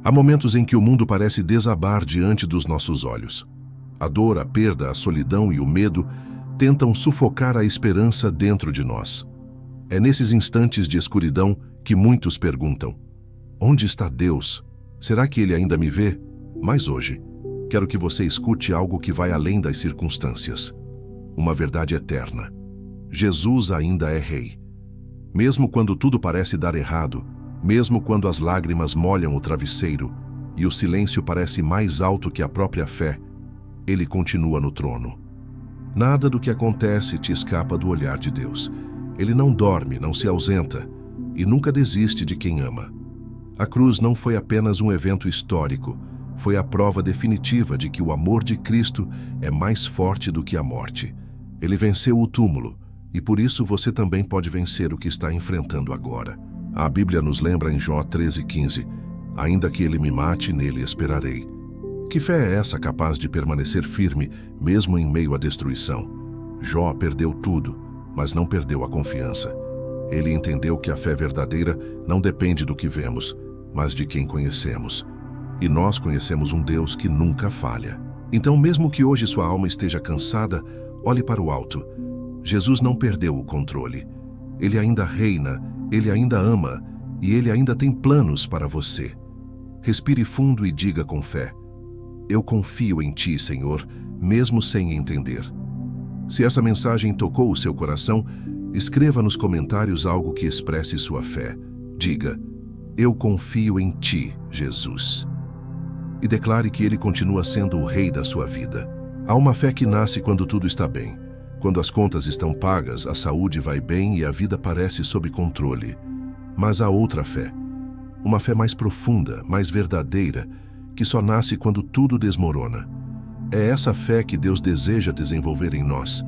Há momentos em que o mundo parece desabar diante dos nossos olhos. A dor, a perda, a solidão e o medo tentam sufocar a esperança dentro de nós. É nesses instantes de escuridão que muitos perguntam: onde está Deus? Será que Ele ainda me vê? Mas hoje, quero que você escute algo que vai além das circunstâncias. Uma verdade eterna. Jesus ainda é Rei. Mesmo quando tudo parece dar errado, mesmo quando as lágrimas molham o travesseiro e o silêncio parece mais alto que a própria fé, Ele continua no trono. Nada do que acontece te escapa do olhar de Deus. Ele não dorme, não se ausenta e nunca desiste de quem ama. A cruz não foi apenas um evento histórico, foi a prova definitiva de que o amor de Cristo é mais forte do que a morte. Ele venceu o túmulo e por isso você também pode vencer o que está enfrentando agora. A Bíblia nos lembra em Jó 13:15: ainda que ele me mate, nele esperarei. Que fé é essa capaz de permanecer firme, mesmo em meio à destruição? Jó perdeu tudo, mas não perdeu a confiança. Ele entendeu que a fé verdadeira não depende do que vemos, mas de quem conhecemos. E nós conhecemos um Deus que nunca falha. Então, mesmo que hoje sua alma esteja cansada, olhe para o alto. Jesus não perdeu o controle. Ele ainda reina, Ele ainda ama e Ele ainda tem planos para você. Respire fundo e diga com fé: eu confio em Ti, Senhor, mesmo sem entender. Se essa mensagem tocou o seu coração, escreva nos comentários algo que expresse sua fé. Diga: eu confio em Ti, Jesus. E declare que Ele continua sendo o Rei da sua vida. Há uma fé que nasce quando tudo está bem. Quando as contas estão pagas, a saúde vai bem e a vida parece sob controle. Mas há outra fé. Uma fé mais profunda, mais verdadeira, que só nasce quando tudo desmorona. É essa fé que Deus deseja desenvolver em nós.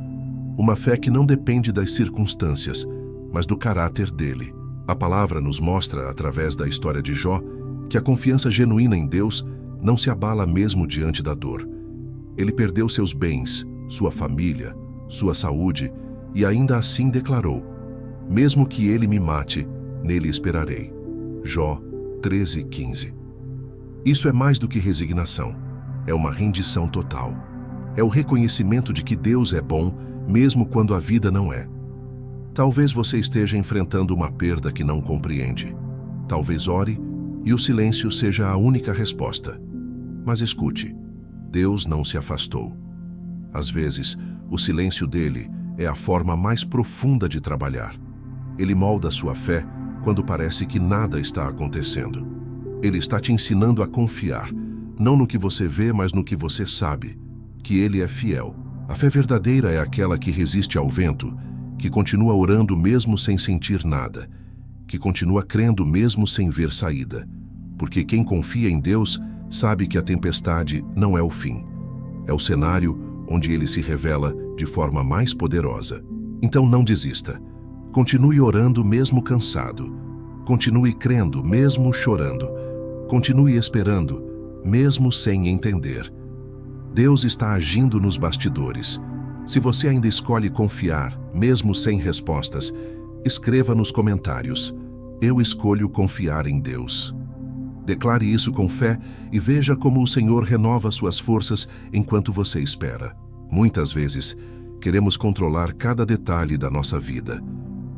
Uma fé que não depende das circunstâncias, mas do caráter dele. A palavra nos mostra, através da história de Jó, que a confiança genuína em Deus não se abala mesmo diante da dor. Ele perdeu seus bens, sua família, sua saúde e ainda assim declarou: mesmo que ele me mate, nele esperarei. Jó 13:15. Isso é mais do que resignação. É uma rendição total. É o reconhecimento de que Deus é bom, mesmo quando a vida não é. Talvez você esteja enfrentando uma perda que não compreende. Talvez ore e o silêncio seja a única resposta. Mas escute, Deus não se afastou. Às vezes, o silêncio dele é a forma mais profunda de trabalhar. Ele molda sua fé quando parece que nada está acontecendo. Ele está te ensinando a confiar, não no que você vê, mas no que você sabe, que Ele é fiel. A fé verdadeira é aquela que resiste ao vento, que continua orando mesmo sem sentir nada, que continua crendo mesmo sem ver saída. Porque quem confia em Deus sabe que a tempestade não é o fim. É o cenário onde Ele se revela de forma mais poderosa. Então não desista. Continue orando mesmo cansado. Continue crendo mesmo chorando. Continue esperando, mesmo sem entender. Deus está agindo nos bastidores. Se você ainda escolhe confiar, mesmo sem respostas, escreva nos comentários: eu escolho confiar em Deus. Declare isso com fé e veja como o Senhor renova suas forças enquanto você espera. Muitas vezes, queremos controlar cada detalhe da nossa vida.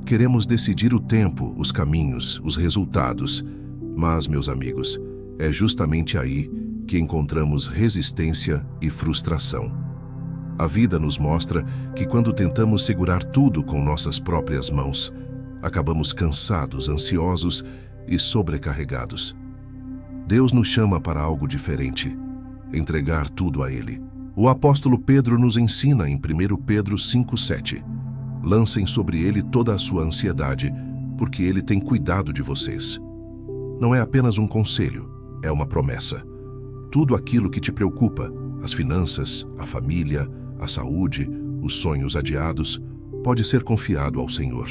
Queremos decidir o tempo, os caminhos, os resultados. Mas, meus amigos, é justamente aí que encontramos resistência e frustração. A vida nos mostra que quando tentamos segurar tudo com nossas próprias mãos, acabamos cansados, ansiosos e sobrecarregados. Deus nos chama para algo diferente, entregar tudo a Ele. O apóstolo Pedro nos ensina em 1 Pedro 5:7. Lancem sobre Ele toda a sua ansiedade, porque Ele tem cuidado de vocês. Não é apenas um conselho, é uma promessa. Tudo aquilo que te preocupa, as finanças, a família, a saúde, os sonhos adiados, pode ser confiado ao Senhor.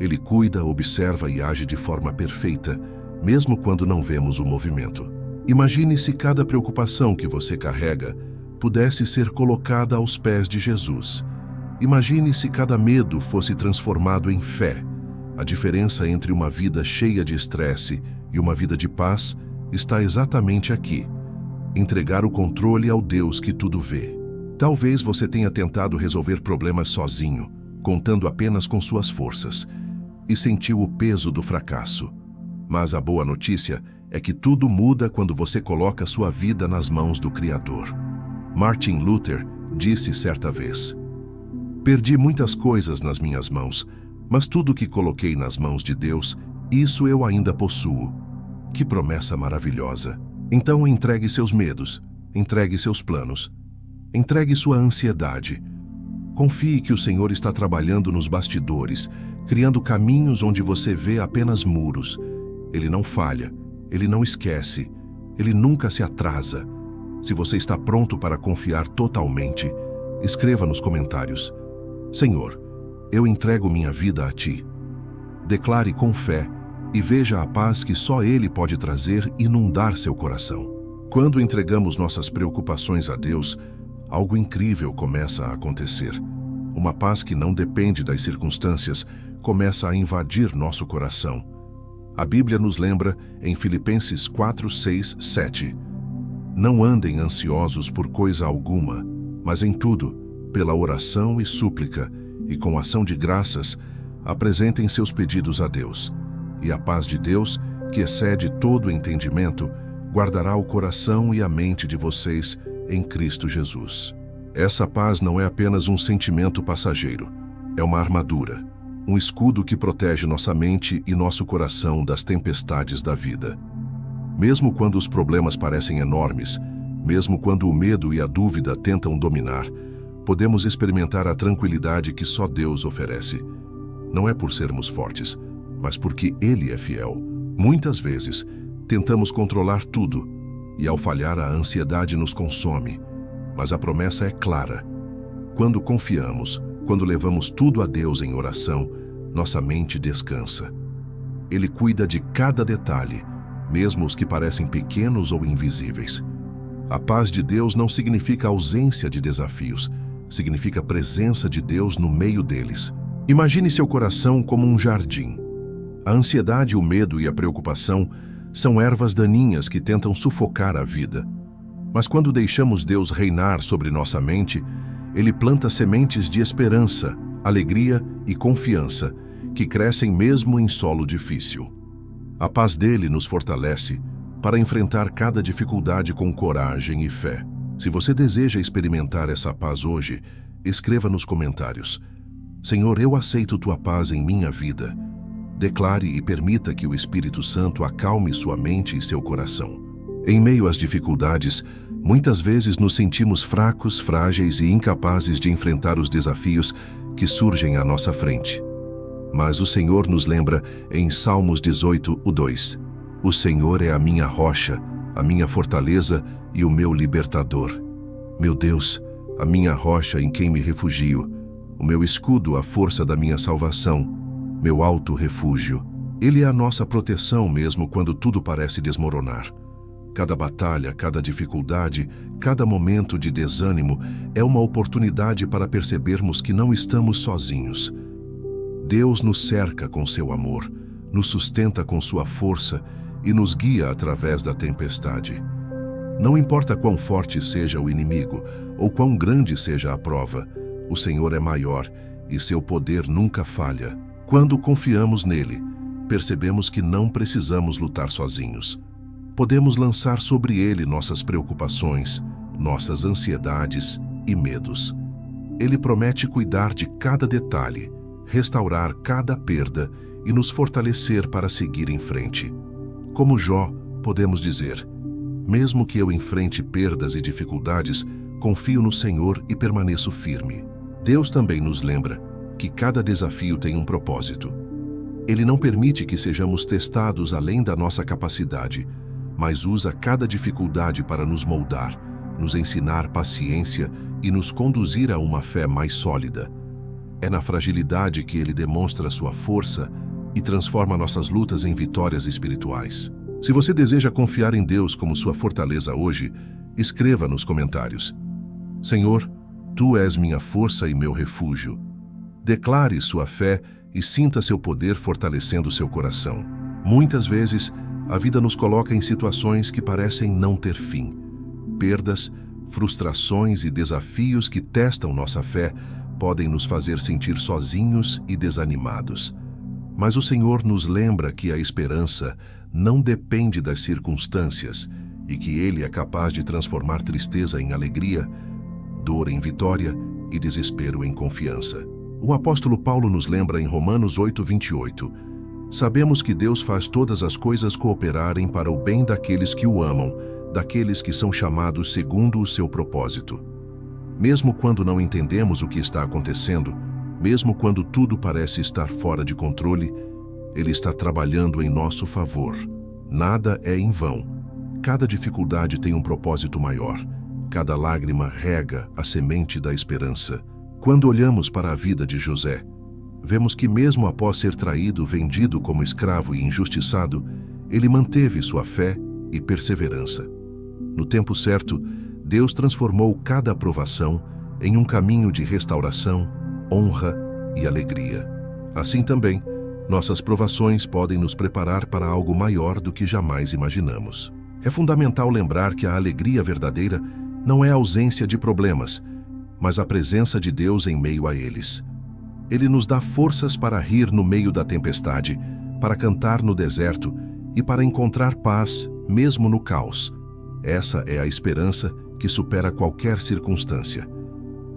Ele cuida, observa e age de forma perfeita, mesmo quando não vemos o movimento. Imagine se cada preocupação que você carrega pudesse ser colocada aos pés de Jesus. Imagine se cada medo fosse transformado em fé. A diferença entre uma vida cheia de estresse e uma vida de paz está exatamente aqui: entregar o controle ao Deus que tudo vê. Talvez você tenha tentado resolver problemas sozinho, contando apenas com suas forças, e sentiu o peso do fracasso. Mas a boa notícia é que tudo muda quando você coloca sua vida nas mãos do Criador. Martin Luther disse certa vez: "Perdi muitas coisas nas minhas mãos, mas tudo que coloquei nas mãos de Deus, isso eu ainda possuo." Que promessa maravilhosa! Então entregue seus medos, entregue seus planos, entregue sua ansiedade. Confie que o Senhor está trabalhando nos bastidores, criando caminhos onde você vê apenas muros. Ele não falha, ele não esquece, ele nunca se atrasa. Se você está pronto para confiar totalmente, escreva nos comentários: "Senhor, eu entrego minha vida a Ti." Declare com fé e veja a paz que só Ele pode trazer e inundar seu coração. Quando entregamos nossas preocupações a Deus, algo incrível começa a acontecer. Uma paz que não depende das circunstâncias começa a invadir nosso coração. A Bíblia nos lembra em Filipenses 4, 6, 7: "Não andem ansiosos por coisa alguma, mas em tudo, pela oração e súplica, e com ação de graças, apresentem seus pedidos a Deus. E a paz de Deus, que excede todo entendimento, guardará o coração e a mente de vocês em Cristo Jesus." Essa paz não é apenas um sentimento passageiro, é uma armadura, um escudo que protege nossa mente e nosso coração das tempestades da vida. Mesmo quando os problemas parecem enormes, mesmo quando o medo e a dúvida tentam dominar, podemos experimentar a tranquilidade que só Deus oferece. Não é por sermos fortes, mas porque Ele é fiel. Muitas vezes, tentamos controlar tudo, e ao falhar a ansiedade nos consome. Mas a promessa é clara: quando confiamos, quando levamos tudo a Deus em oração, nossa mente descansa. Ele cuida de cada detalhe, mesmo os que parecem pequenos ou invisíveis. A paz de Deus não significa ausência de desafios, significa presença de Deus no meio deles. Imagine seu coração como um jardim. A ansiedade, o medo e a preocupação são ervas daninhas que tentam sufocar a vida. Mas quando deixamos Deus reinar sobre nossa mente, Ele planta sementes de esperança, alegria e confiança, que crescem mesmo em solo difícil. A paz dele nos fortalece para enfrentar cada dificuldade com coragem e fé. Se você deseja experimentar essa paz hoje, escreva nos comentários: "Senhor, eu aceito Tua paz em minha vida." Declare e permita que o Espírito Santo acalme sua mente e seu coração. Em meio às dificuldades, muitas vezes nos sentimos fracos, frágeis e incapazes de enfrentar os desafios que surgem à nossa frente. Mas o Senhor nos lembra em Salmos 18, 2: "O Senhor é a minha rocha, a minha fortaleza e o meu libertador. Meu Deus, a minha rocha em quem me refugio, o meu escudo, a força da minha salvação, meu alto refúgio." Ele é a nossa proteção mesmo quando tudo parece desmoronar. Cada batalha, cada dificuldade, cada momento de desânimo é uma oportunidade para percebermos que não estamos sozinhos. Deus nos cerca com seu amor, nos sustenta com sua força e nos guia através da tempestade. Não importa quão forte seja o inimigo ou quão grande seja a prova, o Senhor é maior e seu poder nunca falha. Quando confiamos nele, percebemos que não precisamos lutar sozinhos. Podemos lançar sobre ele nossas preocupações, nossas ansiedades e medos. Ele promete cuidar de cada detalhe, restaurar cada perda e nos fortalecer para seguir em frente. Como Jó, podemos dizer: "Mesmo que eu enfrente perdas e dificuldades, confio no Senhor e permaneço firme." Deus também nos lembra que cada desafio tem um propósito. Ele não permite que sejamos testados além da nossa capacidade, mas usa cada dificuldade para nos moldar, nos ensinar paciência e nos conduzir a uma fé mais sólida. É na fragilidade que Ele demonstra sua força e transforma nossas lutas em vitórias espirituais. Se você deseja confiar em Deus como sua fortaleza hoje, escreva nos comentários: "Senhor, Tu és minha força e meu refúgio." Declare sua fé e sinta seu poder fortalecendo seu coração. Muitas vezes, a vida nos coloca em situações que parecem não ter fim. Perdas, frustrações e desafios que testam nossa fé podem nos fazer sentir sozinhos e desanimados. Mas o Senhor nos lembra que a esperança não depende das circunstâncias e que Ele é capaz de transformar tristeza em alegria, dor em vitória e desespero em confiança. O apóstolo Paulo nos lembra em Romanos 8:28: sabemos que Deus faz todas as coisas cooperarem para o bem daqueles que o amam, daqueles que são chamados segundo o seu propósito. Mesmo quando não entendemos o que está acontecendo, mesmo quando tudo parece estar fora de controle, Ele está trabalhando em nosso favor. Nada é em vão. Cada dificuldade tem um propósito maior. Cada lágrima rega a semente da esperança. Quando olhamos para a vida de José, vemos que mesmo após ser traído, vendido como escravo e injustiçado, ele manteve sua fé e perseverança. No tempo certo, Deus transformou cada provação em um caminho de restauração, honra e alegria. Assim também, nossas provações podem nos preparar para algo maior do que jamais imaginamos. É fundamental lembrar que a alegria verdadeira não é a ausência de problemas, mas a presença de Deus em meio a eles. Ele nos dá forças para rir no meio da tempestade, para cantar no deserto e para encontrar paz mesmo no caos. Essa é a esperança que supera qualquer circunstância.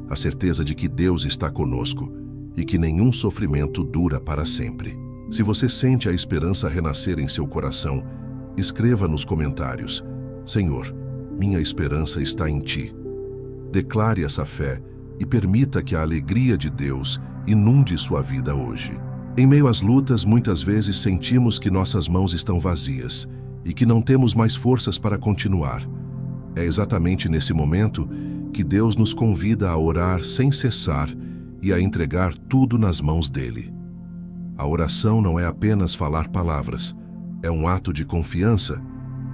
A certeza de que Deus está conosco e que nenhum sofrimento dura para sempre. Se você sente a esperança renascer em seu coração, escreva nos comentários: Senhor, minha esperança está em Ti. Declare essa fé e permita que a alegria de Deus inunde sua vida hoje. Em meio às lutas, muitas vezes sentimos que nossas mãos estão vazias e que não temos mais forças para continuar. É exatamente nesse momento que Deus nos convida a orar sem cessar e a entregar tudo nas mãos dele. A oração não é apenas falar palavras, é um ato de confiança,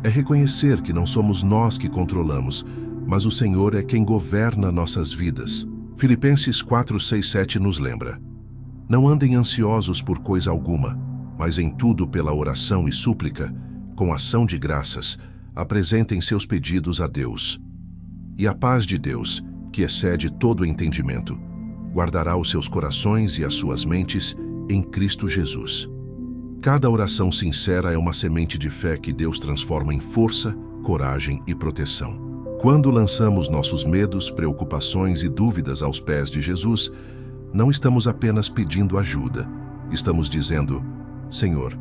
é reconhecer que não somos nós que controlamos, mas o Senhor é quem governa nossas vidas. Filipenses 4:6-7 nos lembra: não andem ansiosos por coisa alguma, mas em tudo pela oração e súplica, com ação de graças, apresentem seus pedidos a Deus. E a paz de Deus, que excede todo o entendimento, guardará os seus corações e as suas mentes em Cristo Jesus. Cada oração sincera é uma semente de fé que Deus transforma em força, coragem e proteção. Quando lançamos nossos medos, preocupações e dúvidas aos pés de Jesus, não estamos apenas pedindo ajuda, estamos dizendo: Senhor,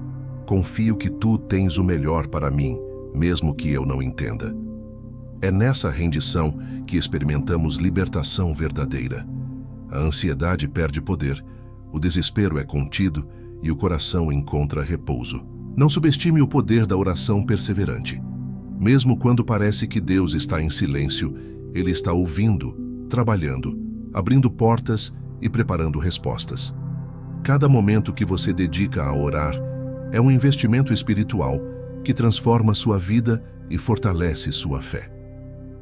confio que Tu tens o melhor para mim, mesmo que eu não entenda. É nessa rendição que experimentamos libertação verdadeira. A ansiedade perde poder, o desespero é contido e o coração encontra repouso. Não subestime o poder da oração perseverante. Mesmo quando parece que Deus está em silêncio, Ele está ouvindo, trabalhando, abrindo portas e preparando respostas. Cada momento que você dedica a orar é um investimento espiritual que transforma sua vida e fortalece sua fé.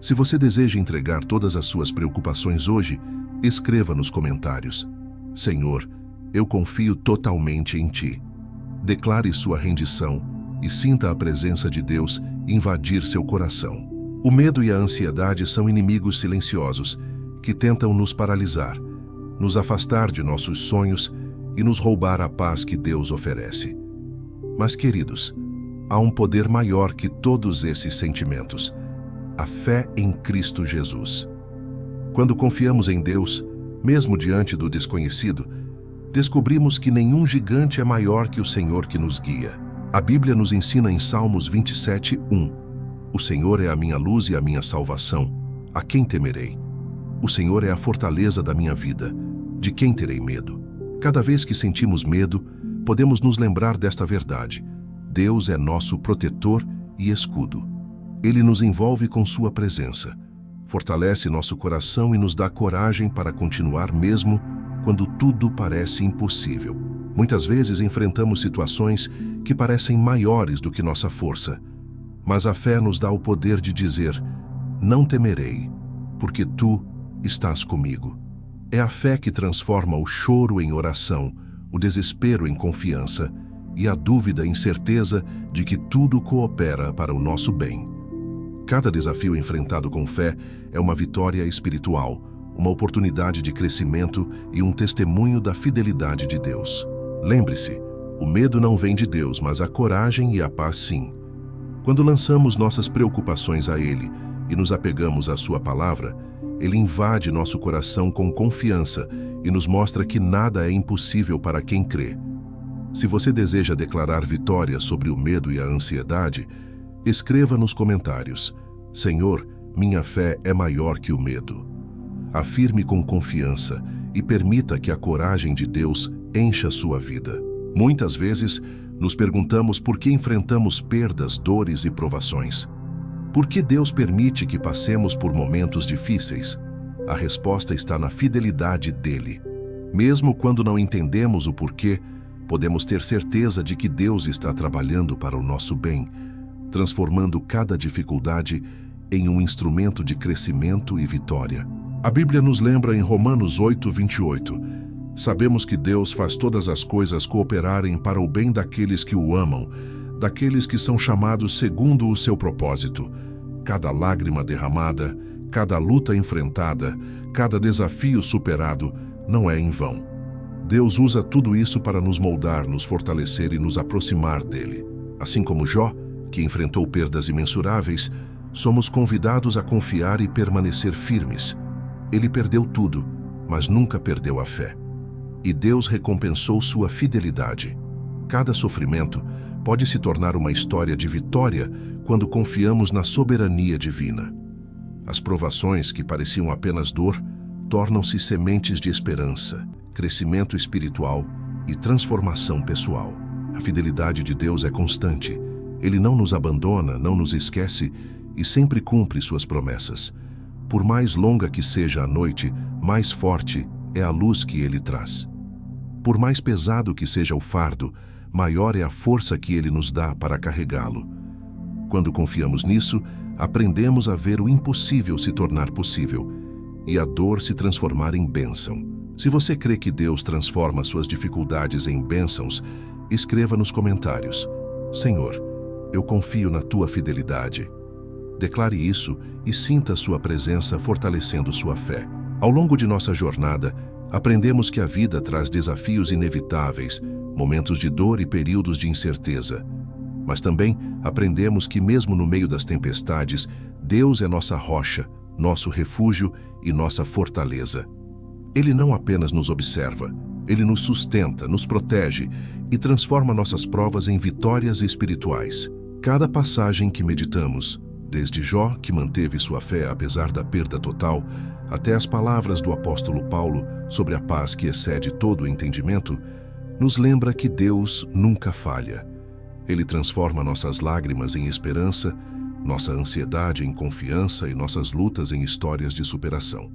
Se você deseja entregar todas as suas preocupações hoje, escreva nos comentários: Senhor, eu confio totalmente em Ti. Declare sua rendição e sinta a presença de Deus invadir seu coração. O medo e a ansiedade são inimigos silenciosos que tentam nos paralisar, nos afastar de nossos sonhos e nos roubar a paz que Deus oferece. Mas, queridos, há um poder maior que todos esses sentimentos: a fé em Cristo Jesus. Quando confiamos em Deus, mesmo diante do desconhecido, descobrimos que nenhum gigante é maior que o Senhor que nos guia. A Bíblia nos ensina em Salmos 27:1: O Senhor é a minha luz e a minha salvação. A quem temerei? O Senhor é a fortaleza da minha vida. De quem terei medo? Cada vez que sentimos medo, podemos nos lembrar desta verdade: Deus é nosso protetor e escudo. Ele nos envolve com sua presença, fortalece nosso coração e nos dá coragem para continuar mesmo quando tudo parece impossível. Muitas vezes enfrentamos situações que parecem maiores do que nossa força, mas a fé nos dá o poder de dizer: não temerei, porque Tu estás comigo. É a fé que transforma o choro em oração, o desespero em confiança e a dúvida em certeza de que tudo coopera para o nosso bem. Cada desafio enfrentado com fé é uma vitória espiritual, uma oportunidade de crescimento e um testemunho da fidelidade de Deus. Lembre-se, o medo não vem de Deus, mas a coragem e a paz sim. Quando lançamos nossas preocupações a Ele e nos apegamos à Sua palavra, Ele invade nosso coração com confiança e nos mostra que nada é impossível para quem crê. Se você deseja declarar vitória sobre o medo e a ansiedade, escreva nos comentários: Senhor, minha fé é maior que o medo. Afirme com confiança e permita que a coragem de Deus encha sua vida. Muitas vezes, nos perguntamos por que enfrentamos perdas, dores e provações. Por que Deus permite que passemos por momentos difíceis? A resposta está na fidelidade dele. Mesmo quando não entendemos o porquê, podemos ter certeza de que Deus está trabalhando para o nosso bem, transformando cada dificuldade em um instrumento de crescimento e vitória. A Bíblia nos lembra em Romanos 8:28, sabemos que Deus faz todas as coisas cooperarem para o bem daqueles que o amam, daqueles que são chamados segundo o seu propósito. Cada lágrima derramada, cada luta enfrentada, cada desafio superado, não é em vão. Deus usa tudo isso para nos moldar, nos fortalecer e nos aproximar dele. Assim como Jó, que enfrentou perdas imensuráveis, somos convidados a confiar e permanecer firmes. Ele perdeu tudo, mas nunca perdeu a fé. E Deus recompensou sua fidelidade. Cada sofrimento pode se tornar uma história de vitória quando confiamos na soberania divina. As provações que pareciam apenas dor tornam-se sementes de esperança, crescimento espiritual e transformação pessoal. A fidelidade de Deus é constante. Ele não nos abandona, não nos esquece e sempre cumpre suas promessas. Por mais longa que seja a noite, mais forte é a luz que ele traz. Por mais pesado que seja o fardo, maior é a força que ele nos dá para carregá-lo. Quando confiamos nisso, aprendemos a ver o impossível se tornar possível e a dor se transformar em bênção. Se você crê que Deus transforma suas dificuldades em bênçãos, escreva nos comentários: Senhor, eu confio na tua fidelidade. Declare isso e sinta sua presença fortalecendo sua fé. Ao longo de nossa jornada, aprendemos que a vida traz desafios inevitáveis, momentos de dor e períodos de incerteza. Mas também aprendemos que mesmo no meio das tempestades, Deus é nossa rocha, nosso refúgio e nossa fortaleza. Ele não apenas nos observa, ele nos sustenta, nos protege e transforma nossas provas em vitórias espirituais. Cada passagem que meditamos, desde Jó, que manteve sua fé apesar da perda total, até as palavras do apóstolo Paulo sobre a paz que excede todo o entendimento, nos lembra que Deus nunca falha. Ele transforma nossas lágrimas em esperança, nossa ansiedade em confiança e nossas lutas em histórias de superação.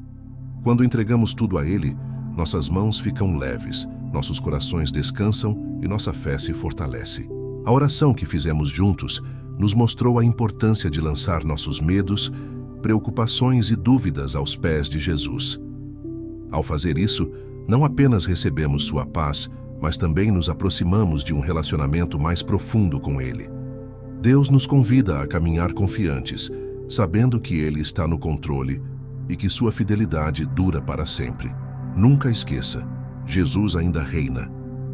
Quando entregamos tudo a Ele, nossas mãos ficam leves, nossos corações descansam e nossa fé se fortalece. A oração que fizemos juntos nos mostrou a importância de lançar nossos medos, preocupações e dúvidas aos pés de Jesus. Ao fazer isso, não apenas recebemos sua paz, mas também nos aproximamos de um relacionamento mais profundo com Ele. Deus nos convida a caminhar confiantes, sabendo que Ele está no controle e que sua fidelidade dura para sempre. Nunca esqueça, Jesus ainda reina.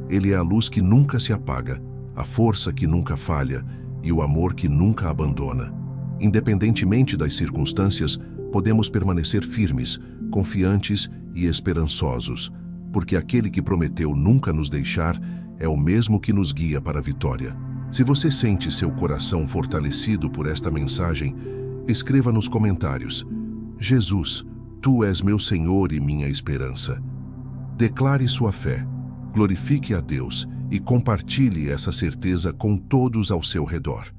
Ele é a luz que nunca se apaga, a força que nunca falha e o amor que nunca abandona. Independentemente das circunstâncias, podemos permanecer firmes, confiantes e esperançosos, porque aquele que prometeu nunca nos deixar é o mesmo que nos guia para a vitória. Se você sente seu coração fortalecido por esta mensagem, escreva nos comentários: Jesus, tu és meu Senhor e minha esperança. Declare sua fé, glorifique a Deus e compartilhe essa certeza com todos ao seu redor.